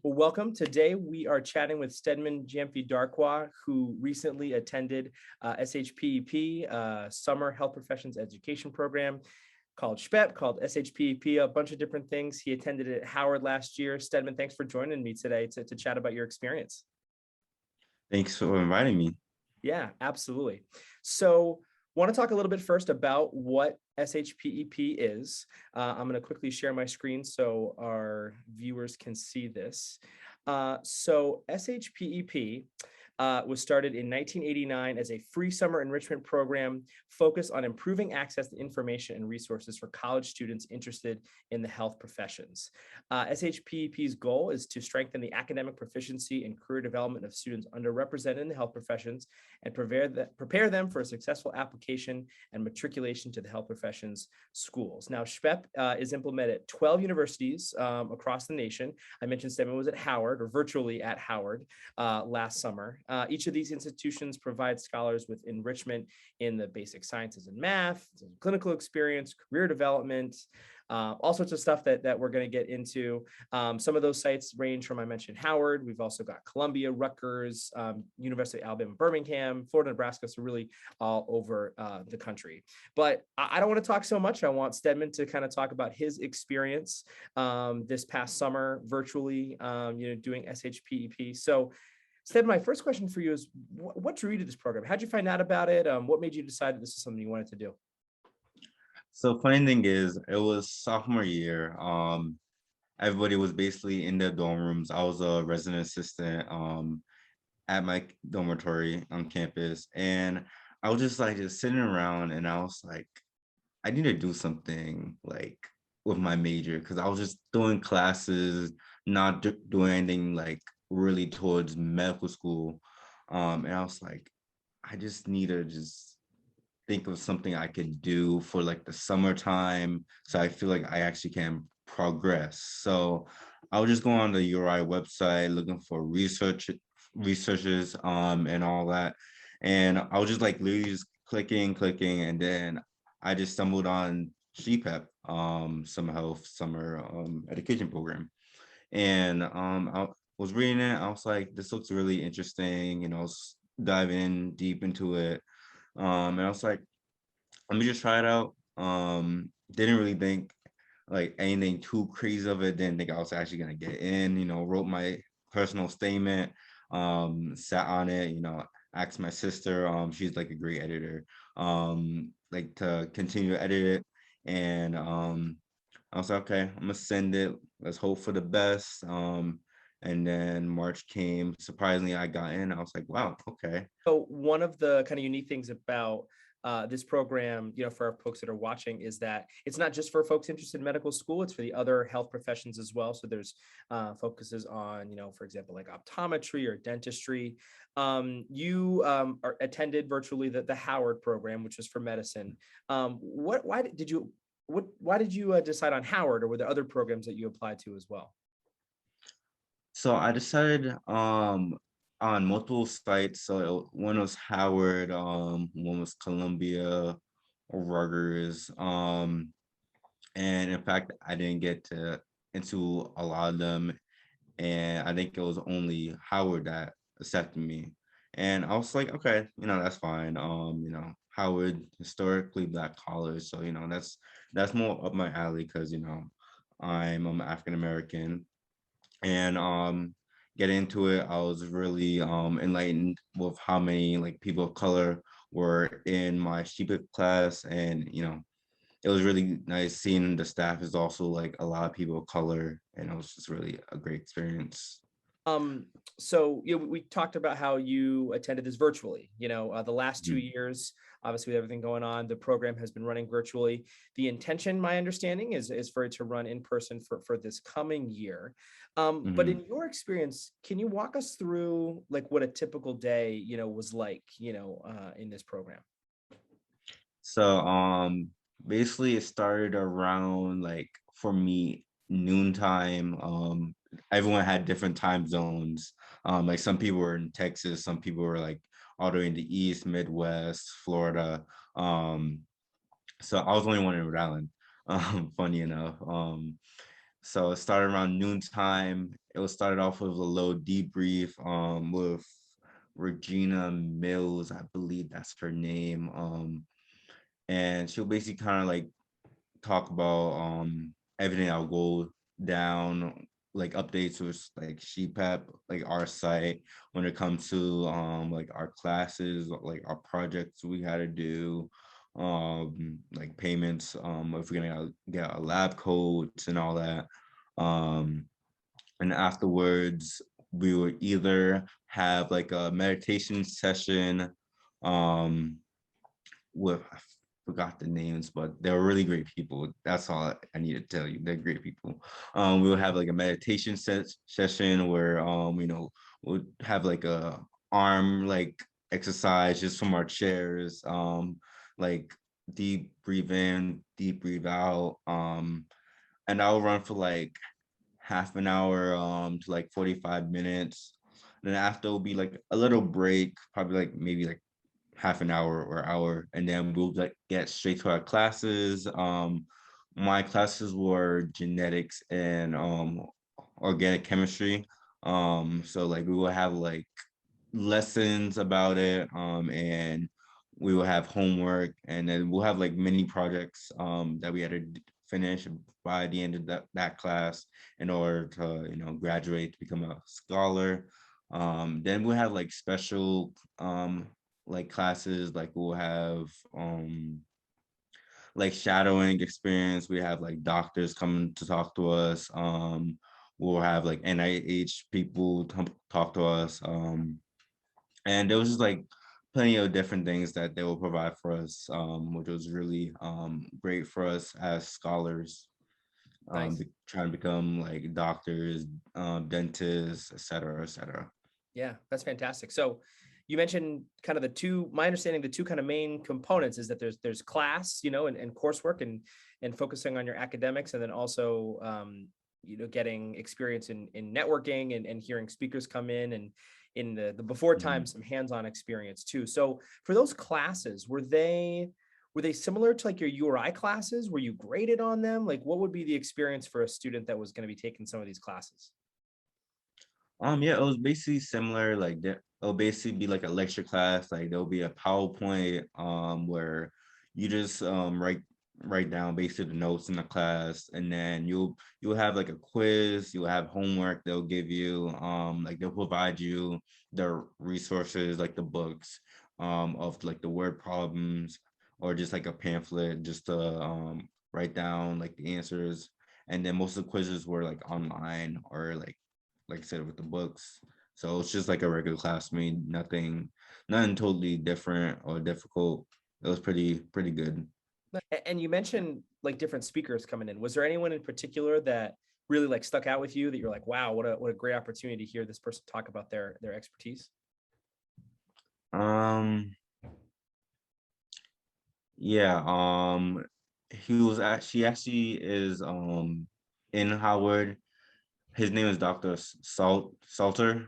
Well, welcome. Today we are chatting with Stedman Gyamfi-Darkwah, who recently attended SHPEP, Summer Health Professions Education Program, called SHPEP, called SHPEP, a bunch of different things. He attended it at Howard last year. Stedman, thanks for joining me today to chat about your experience. Thanks for inviting me. Yeah, absolutely. So want to talk a little bit first about what SHPEP is. I'm going to quickly share my screen so our viewers can see this. So SHPEP was started in 1989 as a free summer enrichment program focused on improving access to information and resources for college students interested in the health professions. SHPEP's goal is to strengthen the academic proficiency and career development of students underrepresented in the health professions and prepare them for a successful application and matriculation to the health professions schools. Now, SHPEP is implemented at 12 universities across the nation. I mentioned Stedman was at Howard, or virtually at Howard, last summer. Each of these institutions provide scholars with enrichment in the basic sciences and math, clinical experience, career development, all sorts of stuff that we're going to get into. Some of those sites range from, I mentioned Howard. We've also got Columbia, Rutgers, University of Alabama, Birmingham, Florida, Nebraska, so really all over the country. But I don't want to talk so much. I want Stedman to kind of talk about his experience this past summer virtually, doing SHPEP. So Stedman, my first question for you is, what drew you to this program? How'd you find out about it? What made you decide that this is something you wanted to do? So funny thing is, it was sophomore year. Everybody was basically in their dorm rooms. I was a resident assistant at my dormitory on campus, and I was just sitting around, and I was like, I need to do something like with my major, because I was just doing classes, not doing anything like really towards medical school. And I was like, I just need to just think of something I could do for like the summertime, so I feel like I actually can progress. So I was just going on the URI website looking for researchers and all that. And I was just like literally just clicking, and then I just stumbled on SHPEP, some health summer education program. And I was reading it. I was like, this looks really interesting, diving in deep into it. And I was like, let me just try it out. Didn't really think like anything too crazy of it. Didn't think I was actually gonna get in, wrote my personal statement, sat on it, asked my sister, she's like a great editor, like to continue to edit it. And I was like, okay, I'm gonna send it. Let's hope for the best. And then March came. Surprisingly, I got in. I was like, wow, okay. So one of the kind of unique things about this program, for our folks that are watching, is that it's not just for folks interested in medical school, it's for the other health professions as well. So there's focuses on, for example, like optometry or dentistry. You attended virtually the Howard program, which is for medicine. Why did you decide on Howard, or were there other programs that you applied to as well? So I decided on multiple sites. So one was Howard, one was Columbia, Rutgers. And in fact, I didn't get into a lot of them. And I think it was only Howard that accepted me. And I was like, okay, that's fine. Howard, historically Black college. So, that's more up my alley because, I'm African American. And getting into it, I was really enlightened with how many like people of color were in my SHPEP class. And it was really nice seeing the staff is also like a lot of people of color, and it was just really a great experience. So we talked about how you attended this virtually. The last 2 years, obviously with everything going on, the program has been running virtually. The intention, my understanding, is for it to run in person for this coming year. But in your experience, can you walk us through like what a typical day, was like, in this program? So basically it started around like for me noontime. Everyone had different time zones. Like some people were in Texas, some people were like all the way in the East, Midwest, Florida. So I was the only one in Rhode Island, funny enough. So it started around noontime. It was started off with a little debrief with Regina Mills, I believe that's her name. And she'll basically kind of like talk about everything that'll go down, like updates with like SHPEP, like our site when it comes to like our classes, like our projects we had to do, like payments, if we're gonna get a lab coats and all that. Um and afterwards we would either have like a meditation session um with I forgot the names, but they were really great people. That's all I need to tell you. They're great people. We will have like a meditation session where we'll have like a arm like exercise just from our chairs. Like deep breathe in, deep breathe out. And I'll run for like half an hour to like 45 minutes. Then after will be like a little break, probably like maybe like half an hour or hour, and then we'll like get straight to our classes. My classes were genetics and organic chemistry. So like we will have like lessons about it, and we will have homework, and then we'll have like mini projects that we had to finish by the end of that class in order to graduate to become a scholar. Then we'll have like special like classes, like we'll have like shadowing experience. We have like doctors coming to talk to us. We'll have like NIH people talk to us. And there was just like plenty of different things that they will provide for us, which was really great for us as scholars, Nice. trying to become like doctors, dentists, et cetera, et cetera. Yeah, that's fantastic. So you mentioned kind of my understanding, the two kind of main components is that there's class, and coursework and focusing on your academics, and then also getting experience in networking and hearing speakers come in, and in the before time, Mhm. some hands-on experience too. So for those classes, were they similar to like your URI classes? Were you graded on them? Like what would be the experience for a student that was going to be taking some of these classes? Yeah, it was basically similar. Like it'll basically be like a lecture class. Like there'll be a PowerPoint where you just write down basically the notes in the class, and then you'll have like a quiz. You'll have homework they'll give you. Like they'll provide you the resources, like the books of like the word problems, or just like a pamphlet just to write down like the answers. And then most of the quizzes were like online, or like I said, with the books. So it's just like a regular class. I mean, nothing totally different or difficult. It was pretty good. And you mentioned like different speakers coming in. Was there anyone in particular that really like stuck out with you that you're like, wow, what a great opportunity to hear this person talk about their expertise? Um, yeah. She actually is in Howard. His name is Dr. Salter.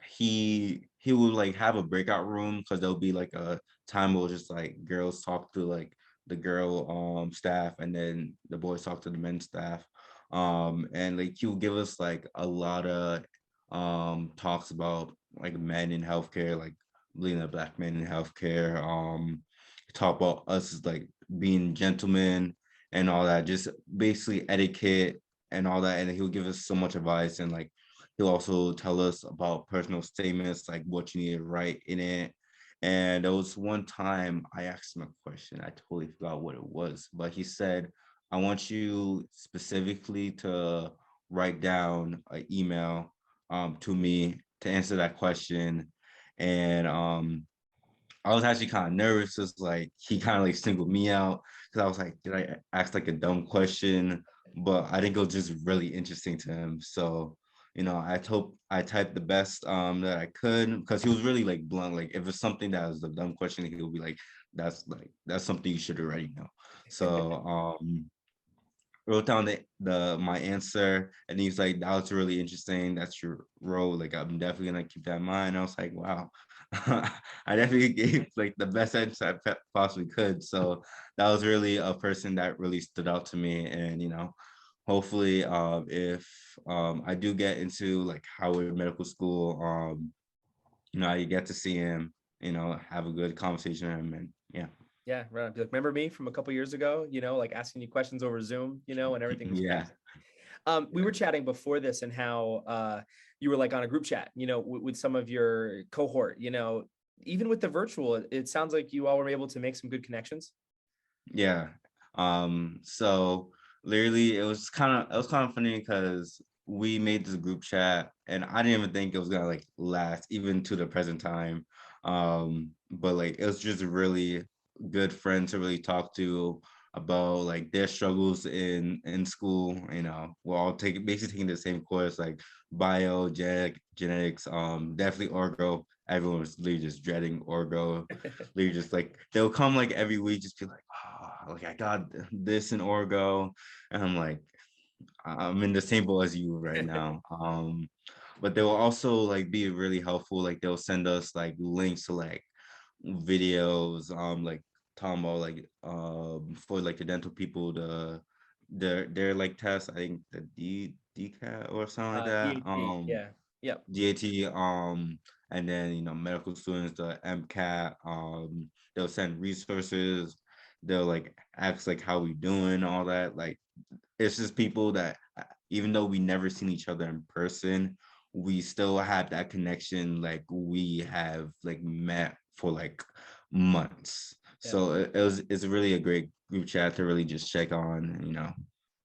He will like have a breakout room because there'll be like a time where just like girls talk to like the girl staff, and then the boys talk to the men's staff. And like he'll give us like a lot of talks about like men in healthcare, like leading the black men in healthcare. Talk about us as like being gentlemen and all that, just basically etiquette and all that. And he'll give us so much advice, and like he'll also tell us about personal statements, like what you need to write in it. And there was one time I asked him a question. I totally forgot what it was, but he said, I want you specifically to write down an email to me to answer that question. And I was actually kind of nervous. It's like he kind of like singled me out because I was like, did I ask like a dumb question? But I think it was just really interesting to him. So, I typed the best that I could, because he was really like blunt. Like if it's something that was a dumb question, he'll be that's something you should already know. So wrote down the my answer, and he's like, that was really interesting, that's your role, like I'm definitely gonna keep that in mind. I was like, wow. I definitely gave like the best answer I possibly could. So that was really a person that really stood out to me. And hopefully, if I do get into like Howard Medical School, I get to see him, have a good conversation with him, and yeah. Yeah, right. Be like, remember me from a couple years ago? Like asking you questions over Zoom, and everything was Yeah. crazy. We were chatting before this and how you were like on a group chat, with some of your cohort. Even with the virtual, it sounds like you all were able to make some good connections. Yeah. So literally it was kind of funny because we made this group chat and I didn't even think it was gonna like last even to the present time. But like it was just really good friends to really talk to about like their struggles in school. We're all basically taking the same course, like genetics, definitely orgo. Everyone was literally just dreading orgo. Literally just like they'll come like every week, just be like, oh, like I got this in orgo, and I'm like, I'm in the same boat as you right now. But they will also like be really helpful. Like they'll send us like links to like videos, like talking about like for like the dental people, their like tests. I think the DCAT or something like that. DHP, yeah, yep. DAT, and then medical students, the MCAT, they'll send resources, they'll like ask like how we doing, all that. Like it's just people that even though we never seen each other in person, we still have that connection, like we have like met for like months. Yeah. So it's really a great group chat to really just check on,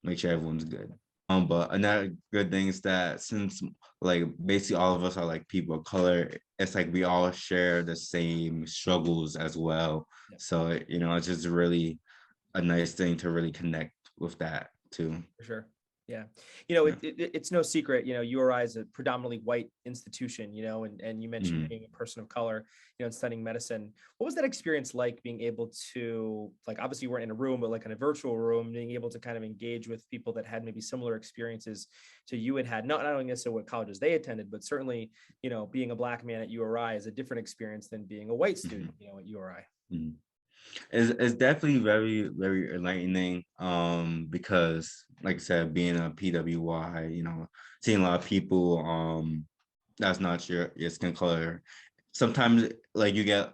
make sure everyone's good. But another good thing is that since like basically all of us are like people of color, it's like we all share the same struggles as well. Yeah. So it's just really a nice thing to really connect with that too. For sure. Yeah. Yeah. It's no secret, URI is a predominantly white institution, and you mentioned Mhm. being a person of color, and studying medicine. What was that experience like being able to, like, obviously you weren't in a room, but like in a virtual room, being able to kind of engage with people that had maybe similar experiences to you had had, not only necessarily what colleges they attended, but certainly, being a Black man at URI is a different experience than being a white student, Mhm. at URI. Mhm. It's definitely very, very enlightening. Because like I said, being a PWY, seeing a lot of people that's not your skin color. Sometimes like you get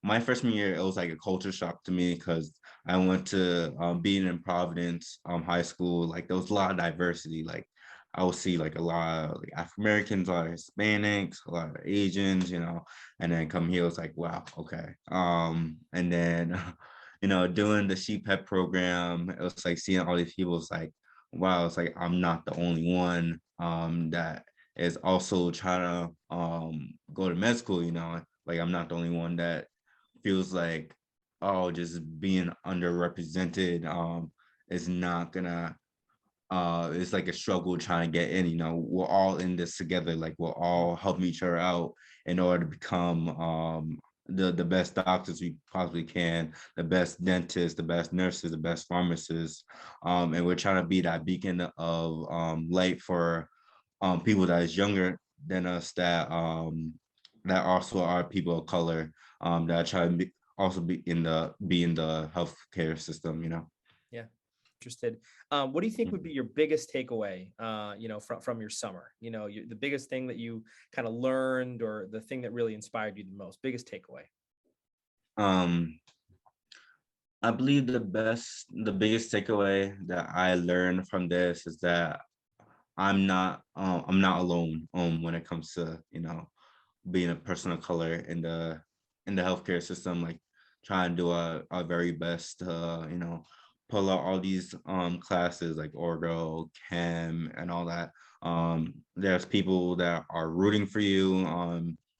my freshman year, it was like a culture shock to me because I went to being in Providence high school, like there was a lot of diversity. Like I would see like a lot of like African Americans, a lot of Hispanics, a lot of Asians, and then come here, it's like, wow, okay. And then doing the SHPEP program, it was like seeing all these people, it's like, wow, it's like I'm not the only one that is also trying to go to med school, like I'm not the only one that feels like, oh, just being underrepresented is not gonna it's like a struggle trying to get in. We're all in this together, like we're all helping each other out in order to become the best doctors we possibly can, the best dentists, the best nurses, the best pharmacists, and we're trying to be that beacon of light for people that is younger than us that also are people of color that try to also be in the healthcare system. Yeah. Interested. What do you think would be your biggest takeaway, from your summer? The biggest thing that you kind of learned, or the thing that really inspired you the most, biggest takeaway. Um, I believe the biggest takeaway that I learned from this is that I'm not alone when it comes to being a person of color in the healthcare system, like trying to do our very best to pull out all these classes like orgo, chem, and all that. There's people that are rooting for you,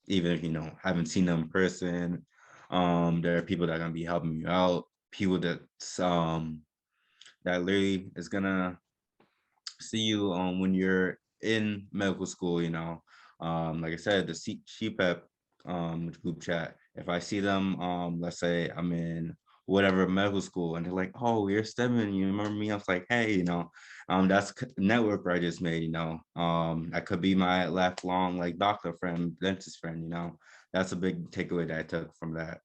even if haven't seen them in person. There are people that are gonna be helping you out, people that literally is gonna see you when you're in medical school. Like I said, the CPEP group chat. If I see them, let's say I'm in whatever medical school, and they're like, "Oh, you're Stedman, you remember me?" I was like, "Hey, that's network I just made. That could be my lifelong like doctor friend, dentist friend. That's a big takeaway that I took from that."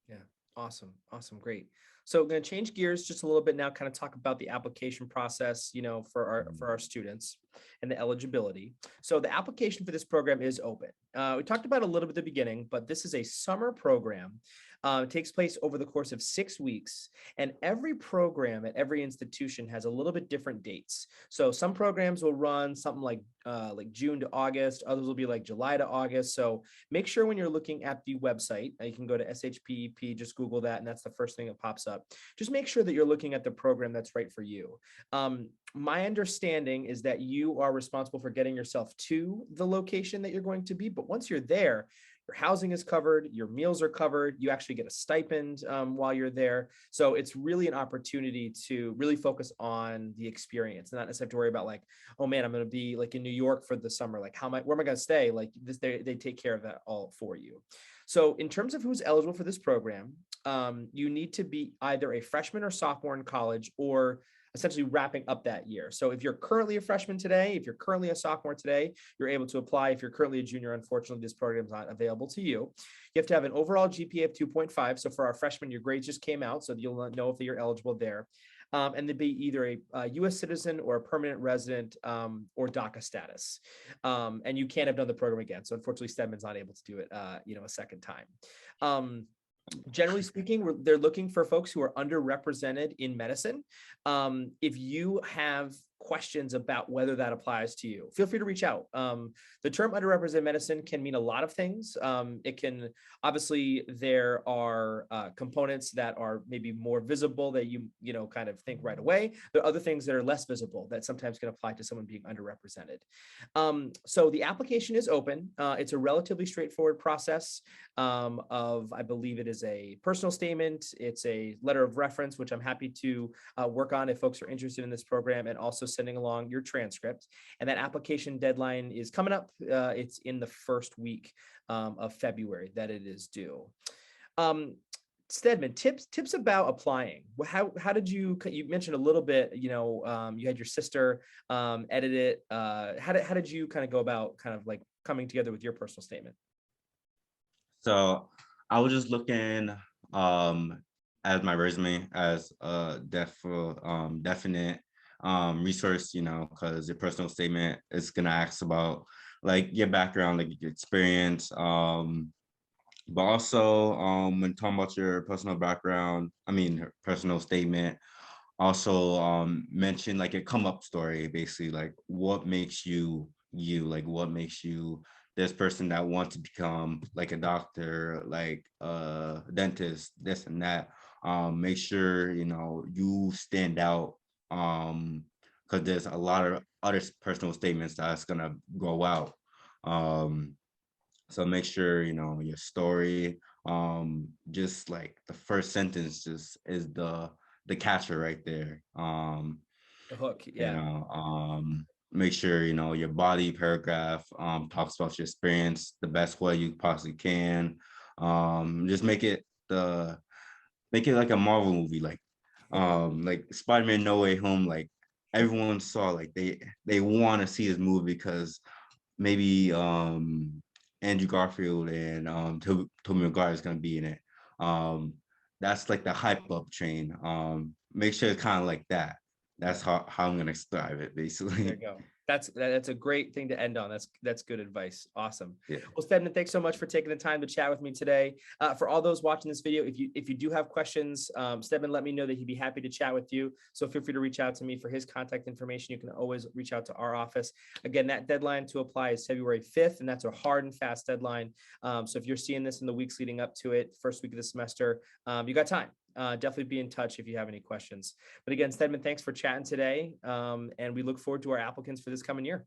Yeah. Awesome. Awesome. Great. So I'm going to change gears just a little bit now, kind of talk about the application process, for our students and the eligibility. So the application for this program is open. We talked about it a little bit at the beginning, but this is a summer program. It takes place over the course of 6 weeks, and every program at every institution has a little bit different dates. So some programs will run something like June to August, others will be like July to August. So make sure when you're looking at the website, you can go to SHPEP, just Google that, and that's the first thing that pops up. Just make sure that you're looking at the program that's right for you. My understanding is that you are responsible for getting yourself to the location that you're going to be, but once you're there, your housing is covered, your meals are covered, you actually get a stipend while you're there. So it's really an opportunity to really focus on the experience and not necessarily have to worry about like, oh man, I'm going to be like in New York for the summer. Like where am I going to stay? Like this, they take care of that all for you. So in terms of who's eligible for this program, you need to be either a freshman or sophomore in college or essentially wrapping up that year. So if you're currently a freshman today, if you're currently a sophomore today, you're able to apply. If you're currently a junior, unfortunately, this program is not available to you. You have to have an overall GPA of 2.5. So for our freshmen, your grades just came out, so you'll know if you're eligible there. And to be either a U.S. citizen or a permanent resident or DACA status. And you can't have done the program again. So unfortunately, Stedman's not able to do it, a second time. Generally speaking, they're looking for folks who are underrepresented in medicine. If you have questions about whether that applies to you, feel free to reach out. The term underrepresented medicine can mean a lot of things. It can, obviously, there are components that are maybe more visible that you kind of think right away. There are other things that are less visible that sometimes can apply to someone being underrepresented. So the application is open. It's a relatively straightforward process of, I believe it is a personal statement. It's a letter of reference, which I'm happy to work on if folks are interested in this program, and also sending along your transcript. And that application deadline is coming up. It's in the first week of February that it is due. Stedman, tips about applying. How did you mentioned a little bit, you had your sister edit it. How did you kind of go about kind of like coming together with your personal statement? So I was just looking at my resume as a definite resource, because your personal statement is gonna ask about like your background, like your experience, but also when talking about your personal background, personal statement, also mention like a come up story, basically like what makes you you, like what makes you this person that wants to become like a doctor, like a dentist, this and that. Make sure you stand out, because there's a lot of other personal statements that's gonna go out. So make sure your story, just like the first sentence just is the catcher right there. The hook, You yeah. know, make sure your body paragraph talks about your experience the best way you possibly can. Just make it like a Marvel movie, like Spider-Man No Way Home. Like everyone saw, like they want to see this movie because maybe Andrew Garfield and Tobey Maguire is gonna be in it. That's like the hype up train. Make sure it's kind of like that. That's how I'm gonna describe it, There basically. you go. That's a great thing to end on. That's good advice. Awesome. Yeah. Well, Stedman, thanks so much for taking the time to chat with me today. For all those watching this video, if you do have questions, Stedman let me know that he'd be happy to chat with you. So feel free to reach out to me for his contact information. You can always reach out to our office. Again, that deadline to apply is February 5th, and that's a hard and fast deadline. So if you're seeing this in the weeks leading up to it, first week of the semester, you got time. Definitely be in touch if you have any questions. But again, Stedman, thanks for chatting today. And we look forward to our applicants for this coming year.